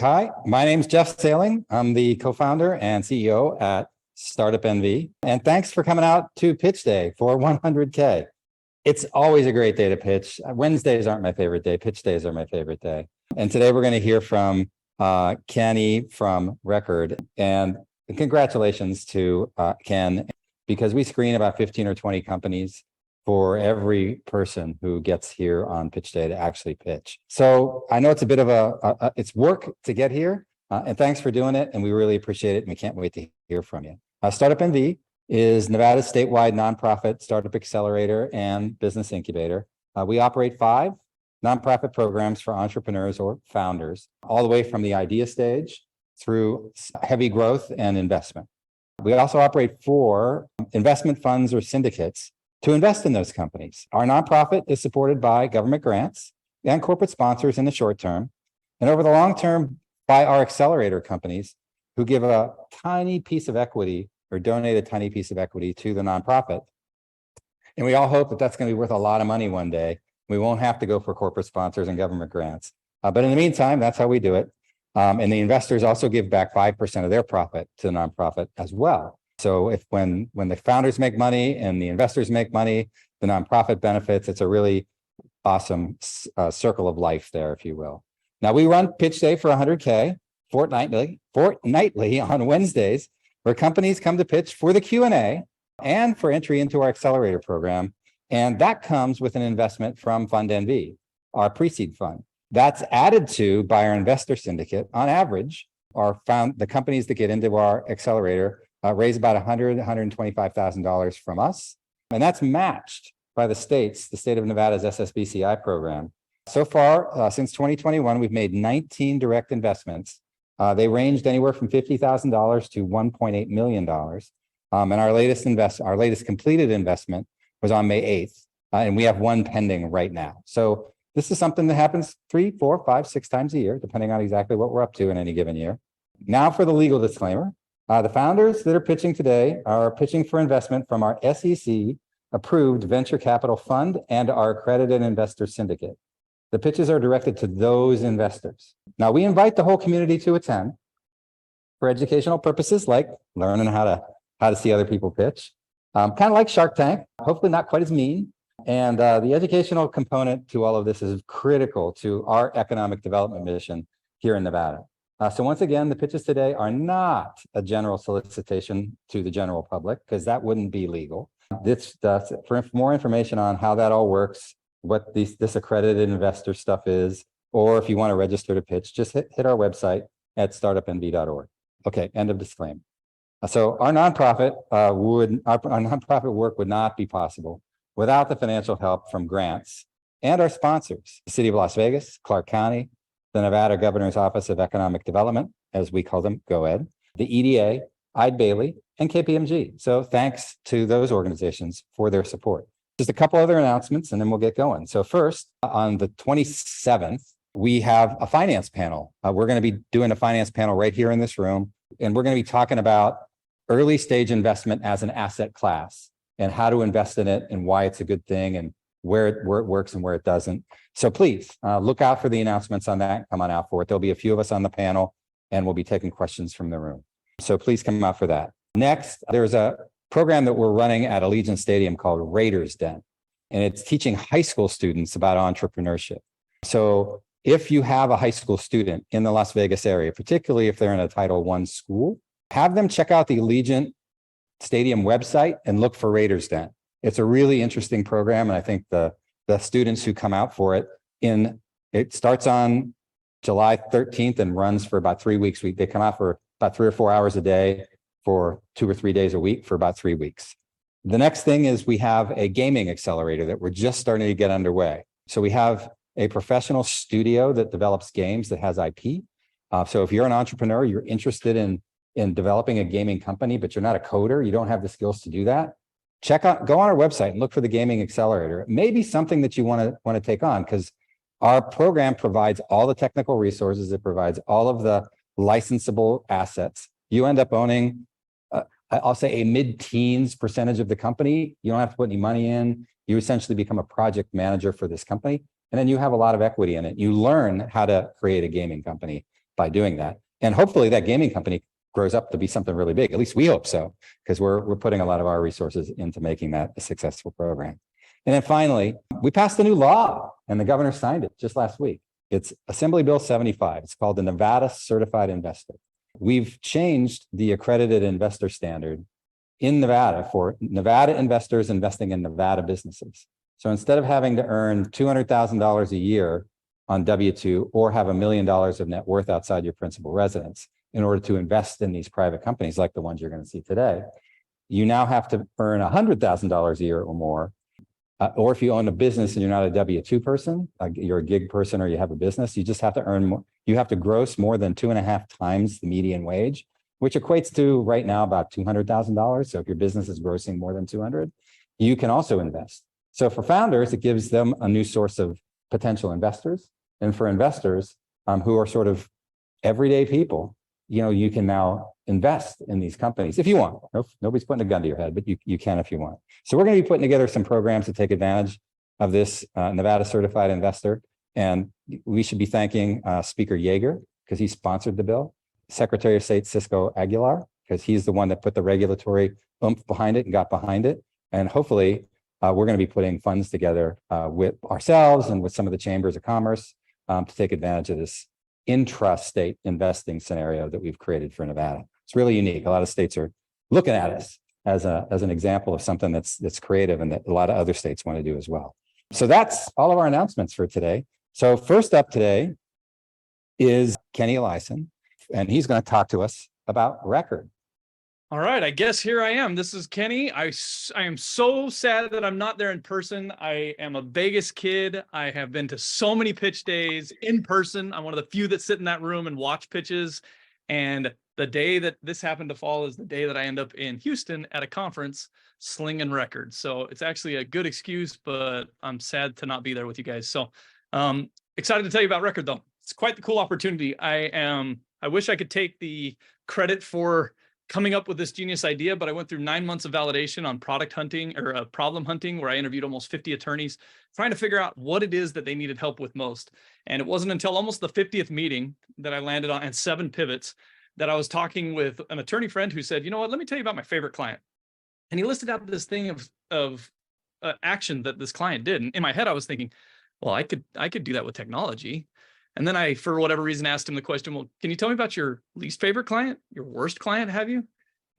Hi, my name's Jeff Sailing. I'm the co-founder and CEO at Startup NV. And thanks for coming out to Pitch Day for 100K. It's always a great day to pitch. Wednesdays aren't my favorite day. Pitch days are my favorite day. And today we're going to hear from Kenny from Record. And congratulations to Ken, because we screen about 15 or 20 companies for every person who gets here on Pitch Day to actually pitch. So I know it's a bit of it's work to get here, and thanks for doing it. And we really appreciate it. And we can't wait to hear from you. Startup NV is Nevada's statewide nonprofit startup accelerator and business incubator. We operate 5 nonprofit programs for entrepreneurs or founders, all the way from the idea stage through heavy growth and investment. We also operate 4 investment funds or syndicates to invest in those companies. Our nonprofit is supported by government grants and corporate sponsors in the short term, and over the long term by our accelerator companies who give a tiny piece of equity or donate a tiny piece of equity to the nonprofit. And we all hope that that's going to be worth a lot of money one day. We won't have to go for corporate sponsors and government grants. But in the meantime, that's how we do it. And the investors also give back 5% of their profit to the nonprofit as well. So if when the founders make money and the investors make money, the nonprofit benefits. It's a really awesome circle of life there, if you will. Now we run Pitch Day for 100K fortnightly on Wednesdays, where companies come to pitch for the Q&A and for entry into our accelerator program. And that comes with an investment from Fund NV, our pre-seed fund. That's added to by our investor syndicate. On average, the companies that get into our accelerator raise about $125,000 from us. And that's matched by the state of Nevada's SSBCI program. So far, since 2021, we've made 19 direct investments. They ranged anywhere from $50,000 to $1.8 million. And our latest completed investment was on May 8th. And we have one pending right now. So this is something that happens 3, 4, 5, 6 times a year, depending on exactly what we're up to in any given year. Now for the legal disclaimer. The founders that are pitching today are pitching for investment from our SEC-approved venture capital fund and our accredited investor syndicate. The pitches are directed to those investors. Now, we invite the whole community to attend for educational purposes, like learning how to see other people pitch. Kind of like Shark Tank, hopefully not quite as mean. And the educational component to all of this is critical to our economic development mission here in Nevada. So once again, the pitches today are not a general solicitation to the general public, because that wouldn't be legal. For more information on how that all works, what this accredited investor stuff is, or if you want to register to pitch, just hit our website at startupnv.org. Okay, end of disclaimer. So our nonprofit work would not be possible without the financial help from grants and our sponsors, the City of Las Vegas, Clark County, the Nevada Governor's Office of Economic Development, as we call them, GOED, the EDA, Eide Bailly, and KPMG. So thanks to those organizations for their support. Just a couple other announcements, and then we'll get going. So first, on the 27th, we have a finance panel. We're going to be doing a finance panel right here in this room, and we're going to be talking about early stage investment as an asset class and how to invest in it and why it's a good thing and where it works and where it doesn't. So please look out for the announcements on that. Come on out for it. There'll be a few of us on the panel, and we'll be taking questions from the room. So please come out for that. Next, there's a program that we're running at Allegiant Stadium called Raiders Den, and it's teaching high school students about entrepreneurship. So if you have a high school student in the Las Vegas area, particularly if they're in a Title I school, have them check out the Allegiant Stadium website and look for Raiders Den. It's a really interesting program, and I think the students who come out for it, it starts on July 13th and runs for about 3 weeks. They come out for about 3 or 4 hours a day for 2 or 3 days a week for about 3 weeks. The next thing is we have a gaming accelerator that we're just starting to get underway. So we have a professional studio that develops games that has IP. So if you're an entrepreneur, you're interested in developing a gaming company, but you're not a coder, you don't have the skills to do that, go on our website and look for the gaming accelerator. It may be something that you want to take on, because our program provides all the technical resources. It provides all of the licensable assets. You end up owning, I'll say, a mid-teens percentage of the company. You don't have to put any money in. You essentially become a project manager for this company, and then you have a lot of equity in it. You learn how to create a gaming company by doing that. And hopefully that gaming company grows up to be something really big. At least we hope so, because we're putting a lot of our resources into making that a successful program. And then finally, we passed a new law and the governor signed it just last week. It's Assembly Bill 75. It's called the Nevada Certified Investor. We've changed the accredited investor standard in Nevada for Nevada investors investing in Nevada businesses. So instead of having to earn $200,000 a year on W-2 or have $1 million of net worth outside your principal residence in order to invest in these private companies like the ones you're going to see today, you now have to earn $100,000 a year or more. Or if you own a business and you're not a W-2 person, like you're a gig person or you have a business, you just have to earn more. You have to gross more than 2.5 times the median wage, which equates to right now about $200,000. So if your business is grossing more than 200, you can also invest. So for founders, it gives them a new source of potential investors. And for investors who are sort of everyday people, you can now invest in these companies if you want. Nobody's putting a gun to your head, but you can if you want. So we're going to be putting together some programs to take advantage of this Nevada Certified Investor. And we should be thanking Speaker Yeager because he sponsored the bill, Secretary of State Cisco Aguilar, because he's the one that put the regulatory oomph behind it and got behind it. And hopefully we're going to be putting funds together with ourselves and with some of the chambers of commerce to take advantage of this intrastate investing scenario that we've created for Nevada. It's really unique. A lot of states are looking at us as an example of something that's creative and that a lot of other states want to do as well. So that's all of our announcements for today. So first up today is Kenny Eliason, and he's going to talk to us about Record. All right, I guess here I am. This is Kenny. I am so sad that I'm not there in person. I am a Vegas kid. I have been to so many pitch days in person. I'm one of the few that sit in that room and watch pitches. And the day that this happened to fall is the day that I end up in Houston at a conference slinging records. So it's actually a good excuse, but I'm sad to not be there with you guys. So excited to tell you about Record though. It's quite the cool opportunity. I wish I could take the credit for coming up with this genius idea, but I went through 9 months of validation on product hunting or problem hunting, where I interviewed almost 50 attorneys, trying to figure out what it is that they needed help with most. And it wasn't until almost the 50th meeting that I landed on, and 7 pivots, that I was talking with an attorney friend who said, you know what, let me tell you about my favorite client. And he listed out this thing of action that this client did. And in my head, I was thinking, well, I could do that with technology. And then I, for whatever reason, asked him the question, well, can you tell me about your least favorite client, your worst client, have you?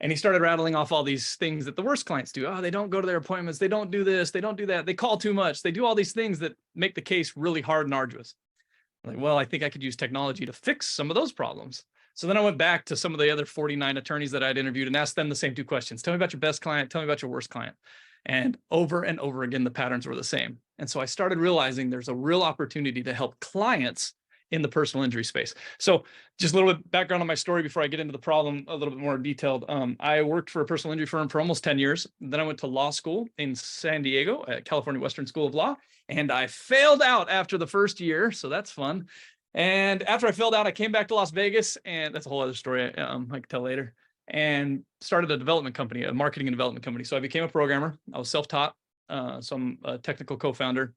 And he started rattling off all these things that the worst clients do. Oh, they don't go to their appointments. They don't do this. They don't do that. They call too much. They do all these things that make the case really hard and arduous. I'm like, well, I think I could use technology to fix some of those problems. So then I went back to some of the other 49 attorneys that I'd interviewed and asked them the same 2 questions. Tell me about your best client. Tell me about your worst client. And over again, the patterns were the same. And so I started realizing there's a real opportunity to help clients in the personal injury space. So just a little bit background on my story before I get into the problem a little bit more detailed. I worked for a personal injury firm for almost 10 years. Then I went to law school in San Diego at California Western School of Law, and I failed out after the first year. So that's fun. And after I failed out, I came back to Las Vegas, and that's a whole other story I can tell later, and started a development company, a marketing and development company. So I became a programmer. I was self-taught. So I'm a technical co-founder,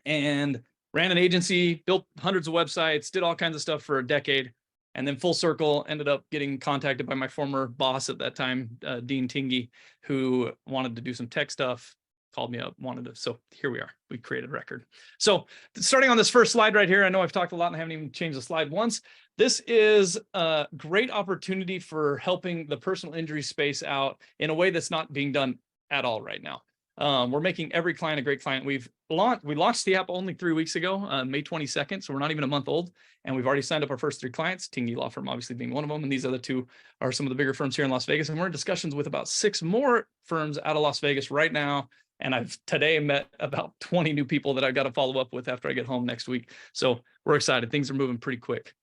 and ran an agency, built hundreds of websites, did all kinds of stuff for a decade. And then full circle, ended up getting contacted by my former boss at that time, Dean Tingy, who wanted to do some tech stuff, called me up, so here we are. We created Record. So starting on this first slide right here, I know I've talked a lot and I haven't even changed the slide once. This is a great opportunity for helping the personal injury space out in a way that's not being done at all right now. We're making every client a great client. We launched the app only 3 weeks ago, May 22nd. So we're not even a month old, and we've already signed up our first 3 clients, Tingy Law Firm obviously being one of them. And these other 2 are some of the bigger firms here in Las Vegas. And we're in discussions with about 6 more firms out of Las Vegas right now. And I've today met about 20 new people that I've got to follow up with after I get home next week. So we're excited. Things are moving pretty quick.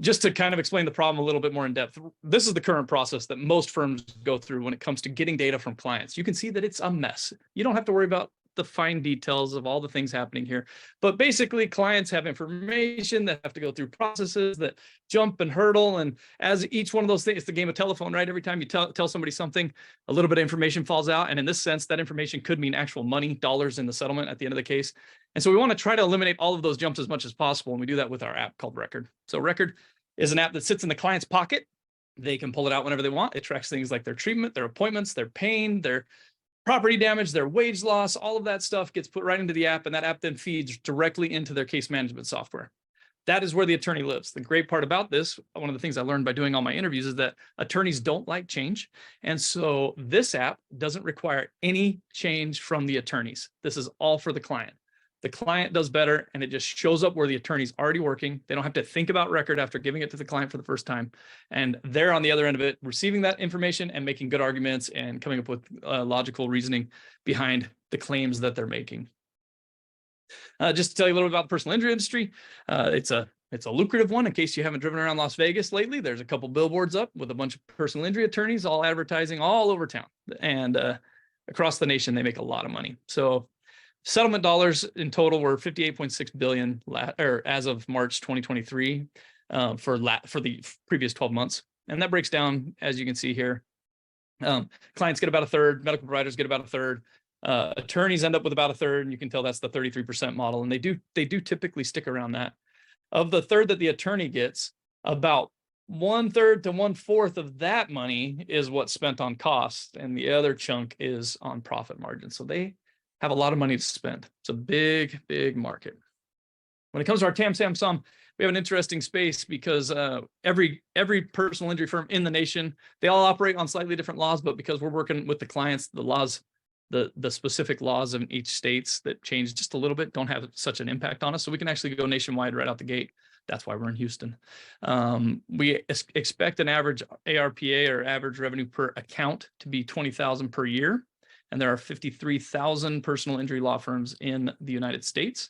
Just to kind of explain the problem a little bit more in depth, this is the current process that most firms go through when it comes to getting data from clients. You can see that it's a mess. You don't have to worry about the fine details of all the things happening here. But basically, clients have information that have to go through processes that jump and hurdle. And as each one of those things, it's the game of telephone, right? Every time you tell somebody something, a little bit of information falls out. And in this sense, that information could mean actual money, dollars in the settlement at the end of the case. And so we want to try to eliminate all of those jumps as much as possible. And we do that with our app called Record. So Record is an app that sits in the client's pocket. They can pull it out whenever they want. It tracks things like their treatment, their appointments, their pain, their property damage, their wage loss, all of that stuff gets put right into the app, and that app then feeds directly into their case management software. That is where the attorney lives. The great part about this, one of the things I learned by doing all my interviews, is that attorneys don't like change. And so this app doesn't require any change from the attorneys. This is all for the client. The client does better, and it just shows up where the attorney's already working. They don't have to think about record after giving it to the client for the first time. And they're on the other end of it, receiving that information and making good arguments and coming up with logical reasoning behind the claims that they're making. Just to tell you a little bit about the personal injury industry, it's a lucrative one. In case you haven't driven around Las Vegas lately, there's a couple billboards up with a bunch of personal injury attorneys, all advertising all over town. And across the nation, they make a lot of money. So settlement dollars in total were 58.6 billion as of March 2023 for the previous 12 months. And that breaks down, as you can see here. Clients get about a third, medical providers get about a third, attorneys end up with about a third, and you can tell that's the 33% model. And they do typically stick around that. Of the third that the attorney gets, about 1/3 to 1/4 of that money is what's spent on costs, and the other chunk is on profit margin. So they have a lot of money to spend. It's a big, big market. When it comes to our TAM, SAM, SUM, we have an interesting space because every personal injury firm in the nation, they all operate on slightly different laws, but because we're working with the clients, the laws, the specific laws of each states that change just a little bit don't have such an impact on us. So we can actually go nationwide right out the gate. That's why we're in Houston. We expect an average ARPA, or average revenue per account, to be $20,000 per year. And there are 53,000 personal injury law firms in the United States.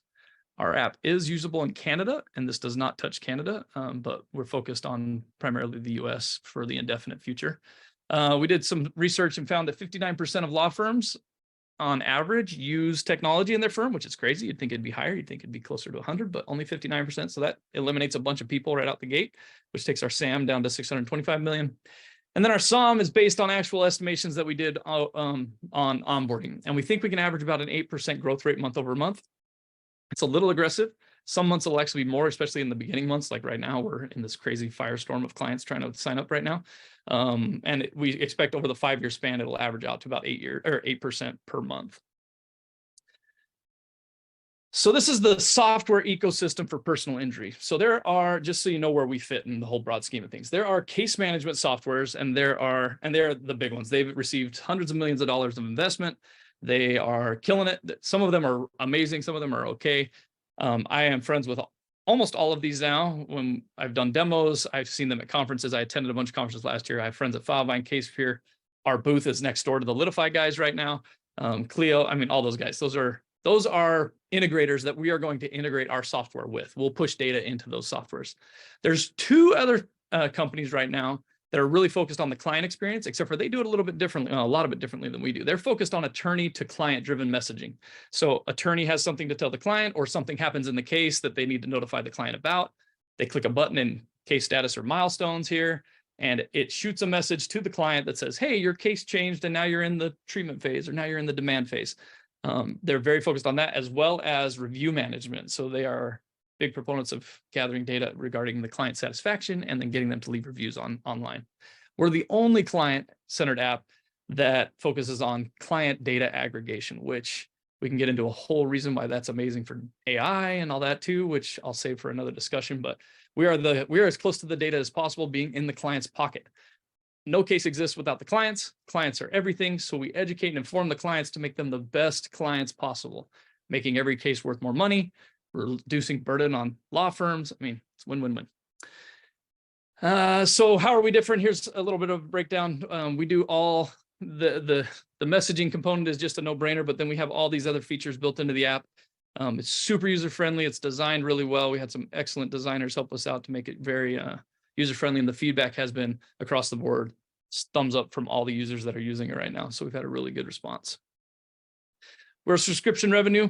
Our app is usable in Canada, and this does not touch Canada, but we're focused on primarily the US for the indefinite future. We did some research and found that 59% of law firms on average use technology in their firm, which is crazy. You'd think it'd be higher. You'd think it'd be closer to 100, but only 59%. So that eliminates a bunch of people right out the gate, which takes our SAM down to 625 million. And then our SUM is based on actual estimations that we did on onboarding. And we think we can average about an 8% growth rate month over month. It's a little aggressive. Some months will actually be more, especially in the beginning months. Like right now, we're in this crazy firestorm of clients trying to sign up right now. And we expect over the 5-year span, it'll average out to about 8% per month. So this is the software ecosystem for personal injury. So there are, just so you know where we fit in the whole broad scheme of things, there are case management softwares, and they're the big ones. They've received hundreds of millions of dollars of investment. They are killing it. Some of them are amazing. Some of them are okay. I am friends with almost all of these now. When I've done demos, I've seen them at conferences. I attended a bunch of conferences last year. I have friends at Filevine, CasePeer. Our booth is next door to the Litify guys right now. Clio, I mean, all those guys. Those are integrators that we are going to integrate our software with. We'll push data into those softwares. There's 2 other companies right now that are really focused on the client experience, except for they do it a little bit differently, a lot of it differently than we do. They're focused on attorney to client driven messaging. So attorney has something to tell the client, or something happens in the case that they need to notify the client about. They click a button in case status or milestones here, and it shoots a message to the client that says, hey, your case changed and now you're in the treatment phase, or now you're in the demand phase. They're very focused on that, as well as review management. So they are big proponents of gathering data regarding the client satisfaction and then getting them to leave reviews online. We're the only client-centered app that focuses on client data aggregation, which we can get into a whole reason why that's amazing for AI and all that too, which I'll save for another discussion. But we are as close to the data as possible, being in the client's pocket. No case exists without the clients. Clients are everything. So we educate and inform the clients to make them the best clients possible, making every case worth more money, reducing burden on law firms. I mean, it's win-win-win. So how are we different? Here's a little bit of a breakdown. We do all the messaging component is just a no-brainer, but then we have all these other features built into the app. It's super user-friendly. It's designed really well. We had some excellent designers help us out to make it very user-friendly, and the feedback has been across the board thumbs up from all the users that are using it right now. So we've had a really good response. We're a subscription revenue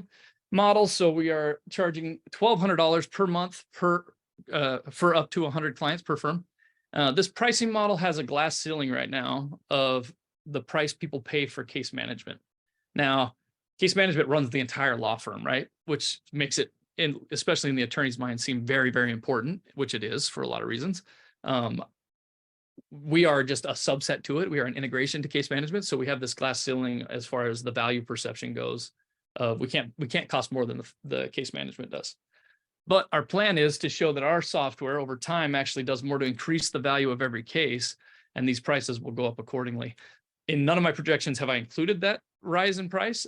model, so we are charging $1,200 per month for up to 100 clients per firm. This pricing model has a glass ceiling right now of the price people pay for case management. Now, case management runs the entire law firm, right? Which makes it especially in the attorney's mind, seem very, very important, which it is for a lot of reasons. We are just a subset to it. We are an integration to case management. So we have this glass ceiling as far as the value perception goes. We can't cost more than the case management does. But our plan is to show that our software over time actually does more to increase the value of every case, and these prices will go up accordingly. In none of my projections have I included that rise in price,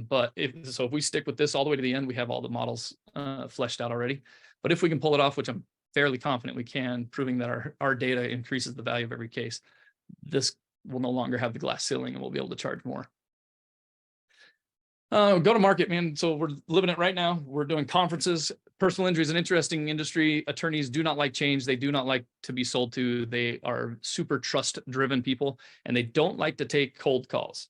but if we stick with this all the way to the end, we have all the models fleshed out already. But if we can pull it off, which I'm fairly confident we can, proving that our data increases the value of every case, this will no longer have the glass ceiling and we'll be able to charge more. Go to market, man. So we're living it right now. We're doing conferences. Personal injury is an interesting industry. Attorneys do not like change. They do not like to be sold to. They are super trust-driven people, and they don't like to take cold calls.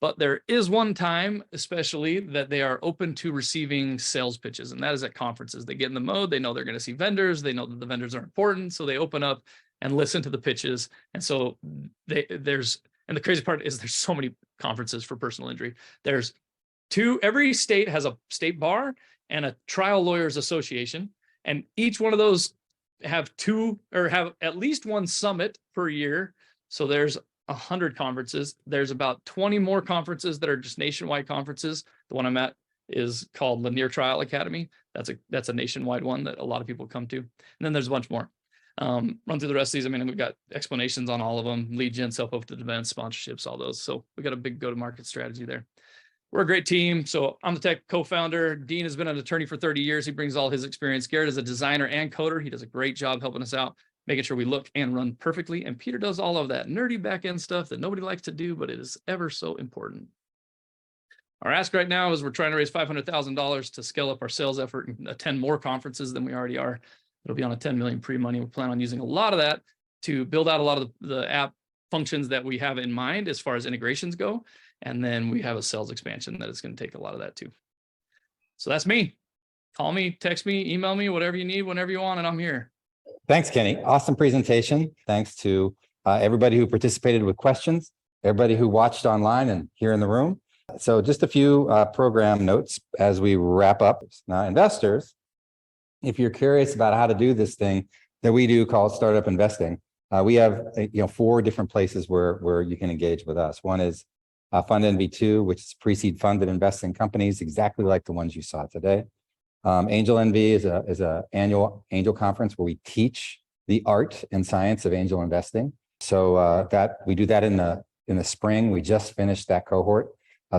But there is one time, especially, that they are open to receiving sales pitches, and that is at conferences. They get in the mode. They know they're going to see vendors. They know that the vendors are important, so they open up and listen to the pitches. And so and the crazy part is there's so many conferences for personal injury. Every state has a state bar and a trial lawyers association, and each one of those have at least one summit per year. So there's 100 conferences. There's about 20 more conferences that are just nationwide conferences. The one I'm at is called Lanier Trial Academy. That's a nationwide one that a lot of people come to. And then there's a bunch more. Run through the rest of these. I mean, we've got explanations on all of them: lead gen, self-hosted events, sponsorships, all those. So we got a big go-to-market strategy there. We're a great team. So I'm the tech co-founder. Dean has been an attorney for 30 years. He brings all his experience. Garrett is a designer and coder. He does a great job helping us out, making sure we look and run perfectly. And Peter does all of that nerdy back-end stuff that nobody likes to do, but it is ever so important. Our ask right now is we're trying to raise $500,000 to scale up our sales effort and attend more conferences than we already are. It'll be on a 10 million pre-money. We plan on using a lot of that to build out a lot of the app functions that we have in mind as far as integrations go. And then we have a sales expansion that is going to take a lot of that too. So that's me. Call me, text me, email me, whatever you need, whenever you want, and I'm here. Thanks, Kenny. Awesome presentation. Thanks to everybody who participated with questions, everybody who watched online and here in the room. So just a few program notes as we wrap up. Now, investors, if you're curious about how to do this thing that we do called Startup Investing, we have 4 different places where you can engage with us. One is Fund NV2, which is pre-seed fund that invests in companies exactly like the ones you saw today. Angel NV is a annual angel conference where we teach the art and science of angel investing. So that we do that in the spring. We just finished that cohort.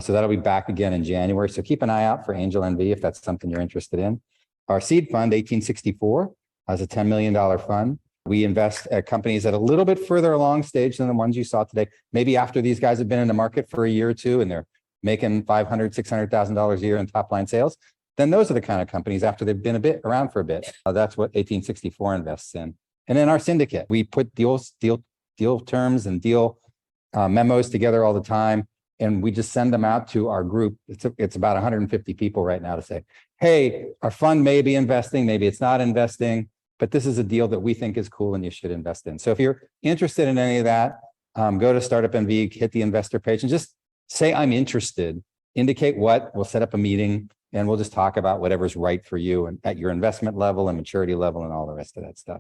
So that'll be back again in January. So keep an eye out for Angel NV if that's something you're interested in. Our seed fund, 1864, is a $10 million fund. We invest at companies at a little bit further along stage than the ones you saw today. Maybe after these guys have been in the market for a year or two and they're making $500,000, $600,000 a year in top line sales. Then those are the kind of companies after they've been around for a bit. That's what 1864 invests in. And in our syndicate, we put deal terms and deal memos together all the time. And we just send them out to our group. It's about 150 people right now to say, hey, our fund may be investing, maybe it's not investing, but this is a deal that we think is cool and you should invest in. So if you're interested in any of that, go to Startup NV, hit the investor page and just say, I'm interested, indicate what, we'll set up a meeting and we'll just talk about whatever's right for you and at your investment level and maturity level and all the rest of that stuff.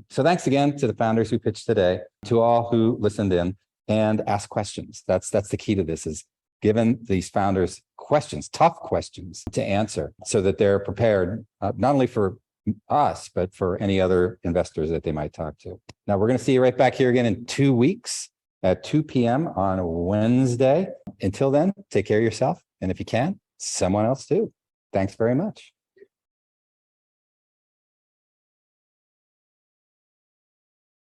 So thanks again to the founders who pitched today, to all who listened in and asked questions. That's the key to this, is giving these founders questions, tough questions to answer so that they're prepared, not only for us, but for any other investors that they might talk to. Now, we're going to see you right back here again in 2 weeks at 2 p.m. on Wednesday. Until then, take care of yourself. And if you can, someone else too. Thanks very much.